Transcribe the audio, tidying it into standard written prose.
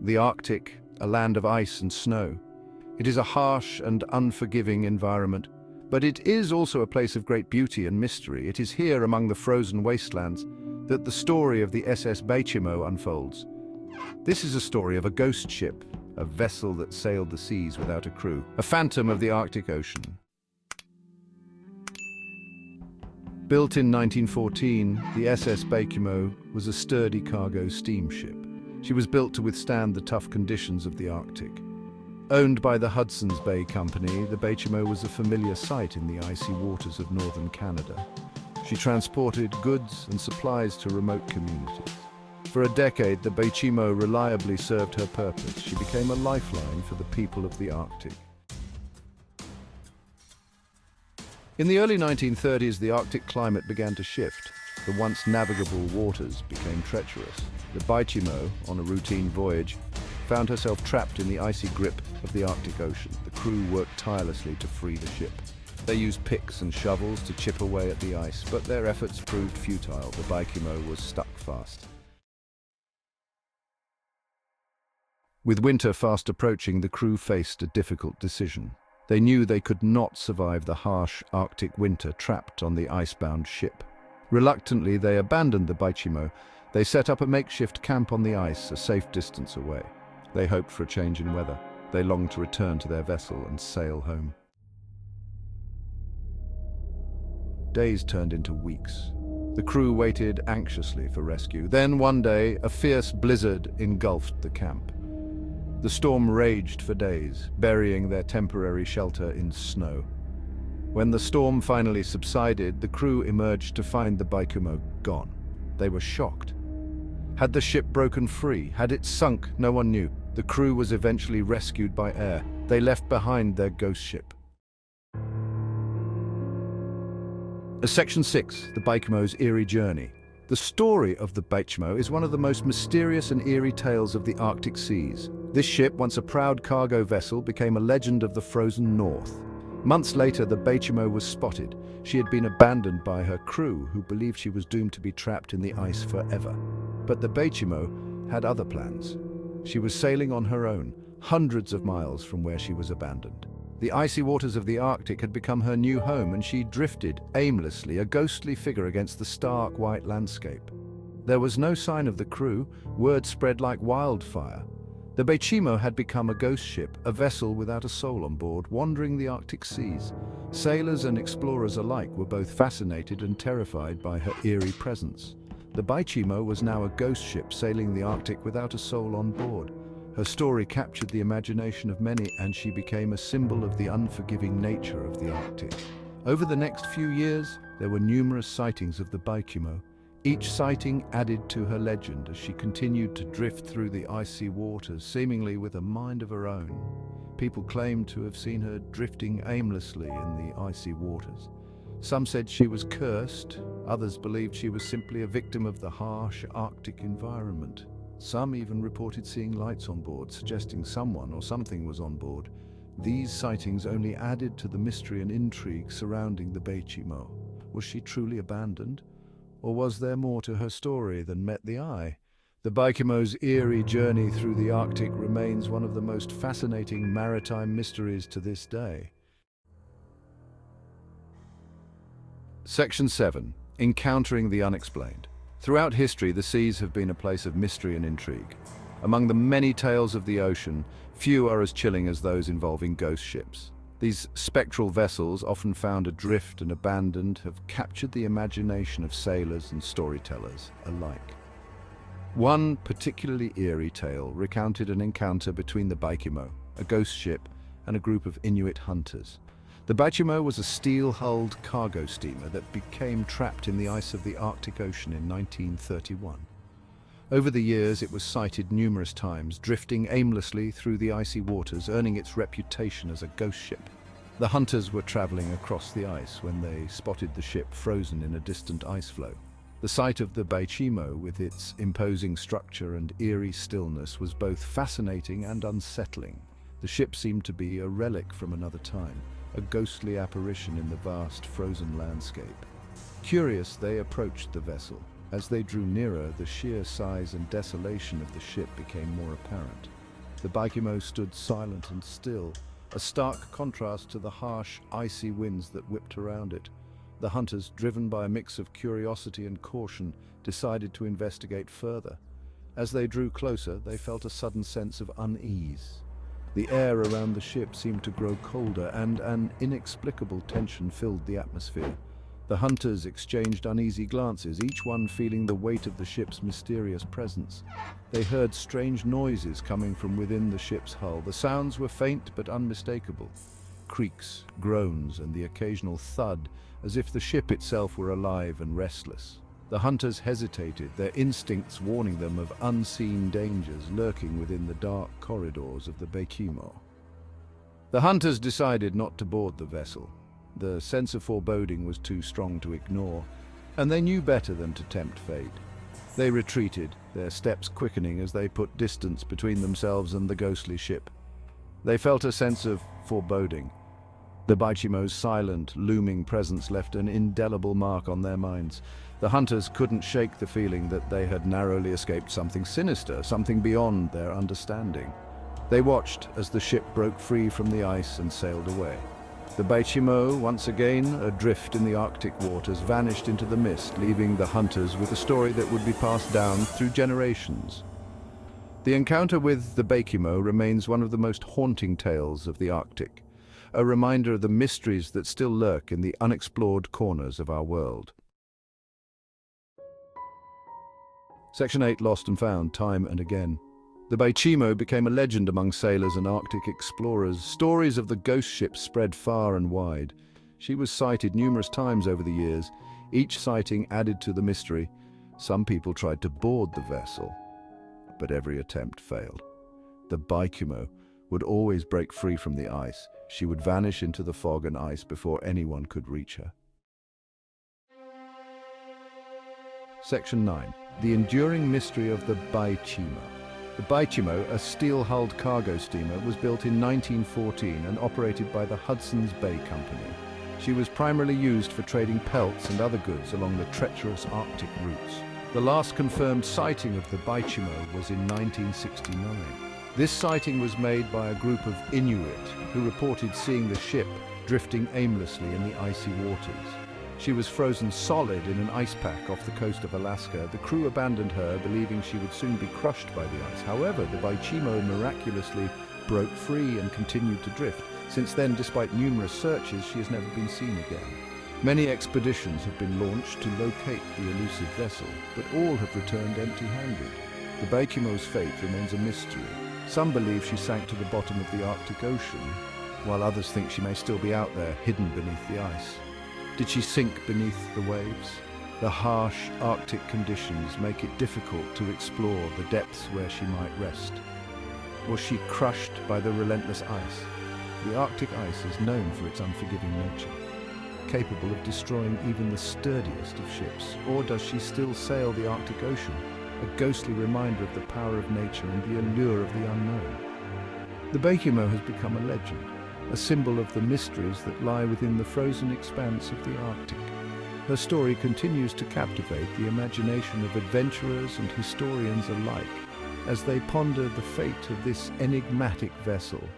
the Arctic, a land of ice and snow. It is a harsh and unforgiving environment, but it is also a place of great beauty and mystery. It is here, among the frozen wastelands, that the story of the SS Baychimo unfolds. This is a story of a ghost ship, a vessel that sailed the seas without a crew, a phantom of the Arctic Ocean. Built in 1914, the SS Baychimo was a sturdy cargo steamship. She was built to withstand the tough conditions of the Arctic. Owned by the Hudson's Bay Company, the Baychimo was a familiar sight in the icy waters of northern Canada. She transported goods and supplies to remote communities. For a decade, the Baychimo reliably served her purpose. She became a lifeline for the people of the Arctic. In the early 1930s, the Arctic climate began to shift. The once navigable waters became treacherous. The Baychimo, on a routine voyage, found herself trapped in the icy grip of the Arctic Ocean. The crew worked tirelessly to free the ship. They used picks and shovels to chip away at the ice, but their efforts proved futile. The Baychimo was stuck fast. With winter fast approaching, the crew faced a difficult decision. They knew they could not survive the harsh Arctic winter trapped on the icebound ship. Reluctantly, they abandoned the Baychimo. They set up a makeshift camp on the ice, a safe distance away. They hoped for a change in weather. They longed to return to their vessel and sail home. Days turned into weeks. The crew waited anxiously for rescue. Then, one day, a fierce blizzard engulfed the camp. The storm raged for days, burying their temporary shelter in snow. When the storm finally subsided, the crew emerged to find the Baychimo gone. They were shocked. Had the ship broken free? Had it sunk? No one knew. The crew was eventually rescued by air. They left behind their ghost ship. Section 6, the Baychimo's Eerie Journey. The story of the Baychimo is one of the most mysterious and eerie tales of the Arctic seas. This ship, once a proud cargo vessel, became a legend of the frozen north. Months later, the Baychimo was spotted. She had been abandoned by her crew, who believed she was doomed to be trapped in the ice forever. But the Baychimo had other plans. She was sailing on her own, hundreds of miles from where she was abandoned. The icy waters of the Arctic had become her new home, and she drifted aimlessly, a ghostly figure against the stark white landscape. There was no sign of the crew. Word spread like wildfire. The Baychimo had become a ghost ship, a vessel without a soul on board, wandering the Arctic seas. Sailors and explorers alike were both fascinated and terrified by her eerie presence. The Baychimo was now a ghost ship sailing the Arctic without a soul on board. Her story captured the imagination of many, and she became a symbol of the unforgiving nature of the Arctic. Over the next few years, there were numerous sightings of the Baychimo. Each sighting added to her legend as she continued to drift through the icy waters, seemingly with a mind of her own. People claimed to have seen her drifting aimlessly in the icy waters. Some said she was cursed, others believed she was simply a victim of the harsh Arctic environment. Some even reported seeing lights on board, suggesting someone or something was on board. These sightings only added to the mystery and intrigue surrounding the Baychimo. Was she truly abandoned? Or was there more to her story than met the eye? The Baychimo's eerie journey through the Arctic remains one of the most fascinating maritime mysteries to this day. Section 7. Encountering the Unexplained. Throughout history, the seas have been a place of mystery and intrigue. Among the many tales of the ocean, few are as chilling as those involving ghost ships. These spectral vessels, often found adrift and abandoned, have captured the imagination of sailors and storytellers alike. One particularly eerie tale recounted an encounter between the Baychimo, a ghost ship, and a group of Inuit hunters. The Baychimo was a steel-hulled cargo steamer that became trapped in the ice of the Arctic Ocean in 1931. Over the years, it was sighted numerous times, drifting aimlessly through the icy waters, earning its reputation as a ghost ship. The hunters were traveling across the ice when they spotted the ship frozen in a distant ice floe. The sight of the Baychimo, with its imposing structure and eerie stillness, was both fascinating and unsettling. The ship seemed to be a relic from another time, a ghostly apparition in the vast frozen landscape. Curious, they approached the vessel. As they drew nearer, the sheer size and desolation of the ship became more apparent. The Baychimo stood silent and still, a stark contrast to the harsh, icy winds that whipped around it. The hunters, driven by a mix of curiosity and caution, decided to investigate further. As they drew closer, they felt a sudden sense of unease. The air around the ship seemed to grow colder, and an inexplicable tension filled the atmosphere. The hunters exchanged uneasy glances, each one feeling the weight of the ship's mysterious presence. They heard strange noises coming from within the ship's hull. The sounds were faint but unmistakable. Creaks, groans, and the occasional thud, as if the ship itself were alive and restless. The hunters hesitated, their instincts warning them of unseen dangers lurking within the dark corridors of the Baychimo. The hunters decided not to board the vessel. The sense of foreboding was too strong to ignore, and they knew better than to tempt fate. They retreated, their steps quickening as they put distance between themselves and the ghostly ship. They felt a sense of foreboding. The Baychimo's silent, looming presence left an indelible mark on their minds. The hunters couldn't shake the feeling that they had narrowly escaped something sinister, something beyond their understanding. They watched as the ship broke free from the ice and sailed away. The Baychimo, once again adrift in the Arctic waters, vanished into the mist, leaving the hunters with a story that would be passed down through generations. The encounter with the Baychimo remains one of the most haunting tales of the Arctic, a reminder of the mysteries that still lurk in the unexplored corners of our world. Section 8, Lost and Found, Time and Again. The Baychimo became a legend among sailors and Arctic explorers. Stories of the ghost ship spread far and wide. She was sighted numerous times over the years, each sighting added to the mystery. Some people tried to board the vessel, but every attempt failed. The Baychimo would always break free from the ice. She would vanish into the fog and ice before anyone could reach her. Section 9. The enduring mystery of the Baychimo. The Baychimo, a steel-hulled cargo steamer, was built in 1914 and operated by the Hudson's Bay Company. She was primarily used for trading pelts and other goods along the treacherous Arctic routes. The last confirmed sighting of the Baychimo was in 1969. This sighting was made by a group of Inuit who reported seeing the ship drifting aimlessly in the icy waters. She was frozen solid in an ice pack off the coast of Alaska. The crew abandoned her, believing she would soon be crushed by the ice. However, the Baychimo miraculously broke free and continued to drift. Since then, despite numerous searches, she has never been seen again. Many expeditions have been launched to locate the elusive vessel, but all have returned empty-handed. The Baychimo's fate remains a mystery. Some believe she sank to the bottom of the Arctic Ocean, while others think she may still be out there, hidden beneath the ice. Did she sink beneath the waves? The harsh Arctic conditions make it difficult to explore the depths where she might rest. Was she crushed by the relentless ice? The Arctic ice is known for its unforgiving nature, capable of destroying even the sturdiest of ships. Or does she still sail the Arctic Ocean, a ghostly reminder of the power of nature and the allure of the unknown? The Baychimo has become a legend, a symbol of the mysteries that lie within the frozen expanse of the Arctic. Her story continues to captivate the imagination of adventurers and historians alike as they ponder the fate of this enigmatic vessel